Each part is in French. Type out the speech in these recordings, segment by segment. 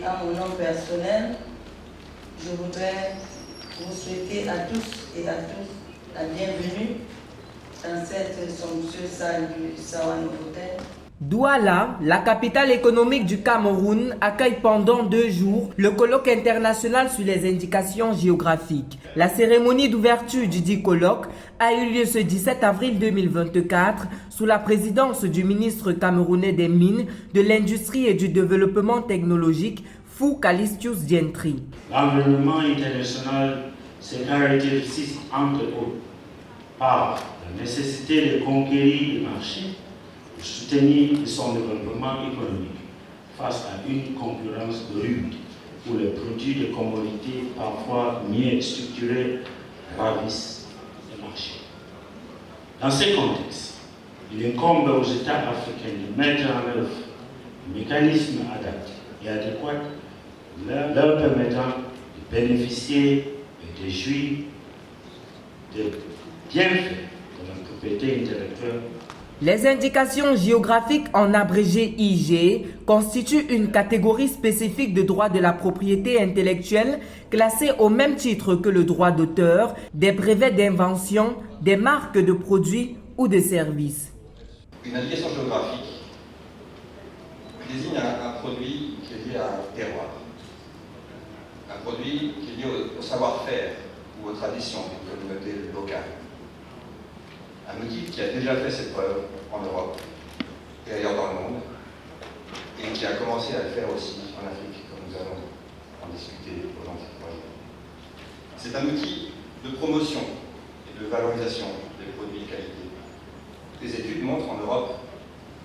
et à mon nom personnel, je voudrais vous souhaiter à tous et à toutes la bienvenue dans cette somptueuse salle du Sawan Hotel. Douala, la capitale économique du Cameroun, accueille pendant 2 jours le colloque international sur les indications géographiques. La cérémonie d'ouverture du dit colloque a eu lieu ce 17 avril 2024 sous la présidence du ministre camerounais des Mines, de l'Industrie et du Développement technologique, Fou Calistius Dientry. L'environnement international se caractérise entre autres par la nécessité de conquérir le marché, de soutenir son développement économique face à une concurrence rude où les produits de commodités parfois mieux structurés ravissent le marché. Dans ce contexte, il incombe aux États africains de mettre en œuvre un mécanisme adapté et adéquat leur permettant de bénéficier et de jouir des bienfaits de la propriété intellectuelle. Les indications géographiques, en abrégé IG, constituent une catégorie spécifique de droit de la propriété intellectuelle classée au même titre que le droit d'auteur, des brevets d'invention, des marques de produits ou de services. Une indication géographique désigne un produit qui est lié à un terroir, un produit qui est lié au savoir-faire ou aux traditions d'une communauté locale. Un outil qui a déjà fait ses preuves en Europe et ailleurs dans le monde, et qui a commencé à le faire aussi en Afrique, comme nous allons en discuter aujourd'hui. C'est un outil de promotion et de valorisation des produits de qualité. Des études montrent en Europe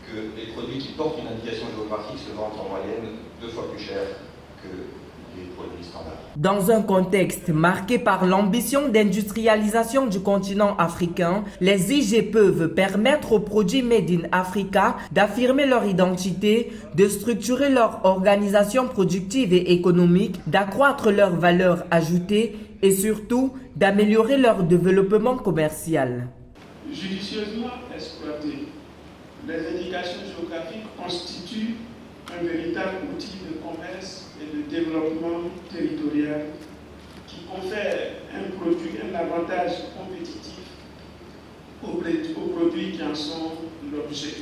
que les produits qui portent une indication géographique se vendent en moyenne 2 fois plus cher que les produits standards. Dans un contexte marqué par l'ambition d'industrialisation du continent africain, les IG peuvent permettre aux produits Made in Africa d'affirmer leur identité, de structurer leur organisation productive et économique, d'accroître leur valeur ajoutée et surtout d'améliorer leur développement commercial. Judicieusement exploitées, les indications géographiques constituent un véritable outil de commerce et de développement territorial qui confère un avantage compétitif aux produits qui en sont l'objet.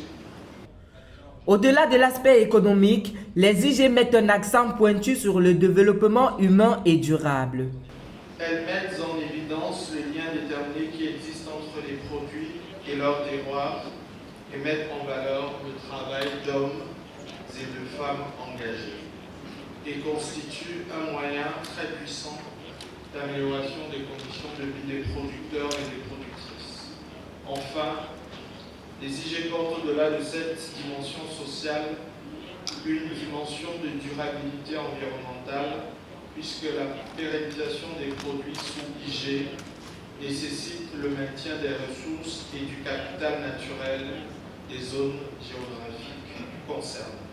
Au-delà de l'aspect économique, les IG mettent un accent pointu sur le développement humain et durable. Elles mettent en évidence les liens déterminés qui existent entre les produits et leur terroir et mettent en valeur le travail d'hommes et de femmes engagés et constituent un moyen très puissant d'amélioration des conditions de vie des producteurs et des productrices. Enfin, les IG portent au-delà de cette dimension sociale une dimension de durabilité environnementale puisque la pérennisation des produits sous IG nécessite le maintien des ressources et du capital naturel des zones géographiques concernées.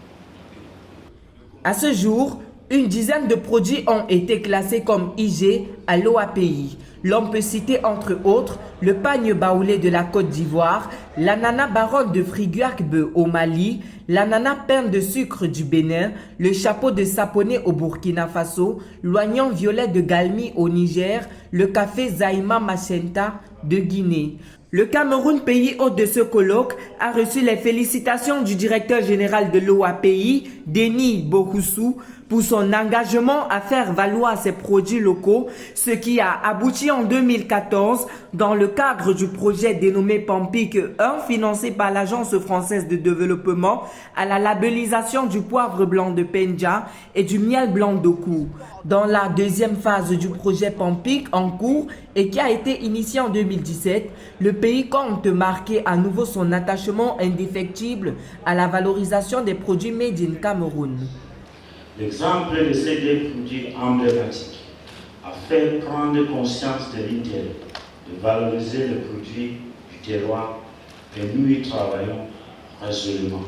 À ce jour, une dizaine de produits ont été classés comme IG à l'OAPI. L'on peut citer entre autres le pagne baoulé de la Côte d'Ivoire, l'ananas baronne de Friguacbe au Mali, l'ananas pain de sucre du Bénin, le chapeau de saponé au Burkina Faso, l'oignon violet de Galmi au Niger, le café Zaïma Machenta de Guinée. Le Cameroun, pays hôte de ce colloque, a reçu les félicitations du directeur général de l'OAPI, Denis Bokusu, pour son engagement à faire valoir ses produits locaux, ce qui a abouti en 2014 dans le cadre du projet dénommé PAMPIC 1, financé par l'Agence française de développement, à la labellisation du poivre blanc de Penja et du miel blanc d'Oku. Dans la deuxième phase du projet PAMPIC en cours et qui a été initié en 2017, le pays compte marquer à nouveau son attachement indéfectible à la valorisation des produits made in Cameroun. L'exemple de ces 2 produits emblématiques a fait prendre conscience de l'intérêt de valoriser les produits du terroir et nous y travaillons résolument.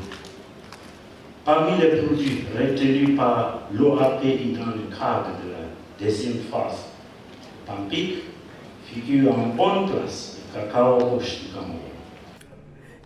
Parmi les produits retenus par l'OAPI dans le cadre de la deuxième phase PAMPIC figure en bonne place le cacao rouge du Cameroun.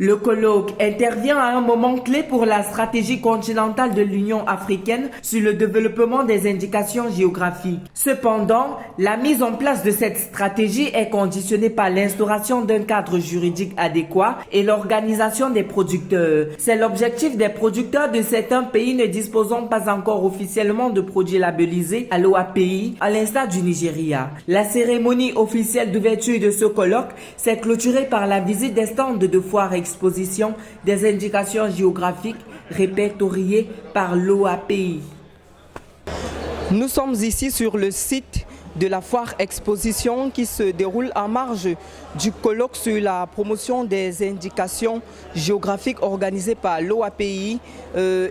Le colloque intervient à un moment clé pour la stratégie continentale de l'Union africaine sur le développement des indications géographiques. Cependant, la mise en place de cette stratégie est conditionnée par l'instauration d'un cadre juridique adéquat et l'organisation des producteurs. C'est l'objectif des producteurs de certains pays ne disposant pas encore officiellement de produits labellisés à l'OAPI, à l'instar du Nigeria. La cérémonie officielle d'ouverture de ce colloque s'est clôturée par la visite des stands de foire exposition des indications géographiques répertoriées par l'OAPI. Nous sommes ici sur le site de la foire exposition qui se déroule en marge du colloque sur la promotion des indications géographiques organisé par l'OAPI.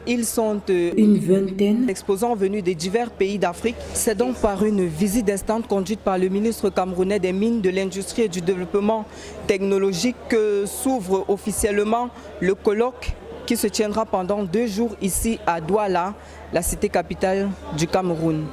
Ils sont une vingtaine d'exposants venus de divers pays d'Afrique. C'est donc par une visite des stands conduite par le ministre camerounais des Mines, de l'Industrie et du Développement technologique que s'ouvre officiellement le colloque qui se tiendra pendant 2 jours ici à Douala, la cité capitale du Cameroun.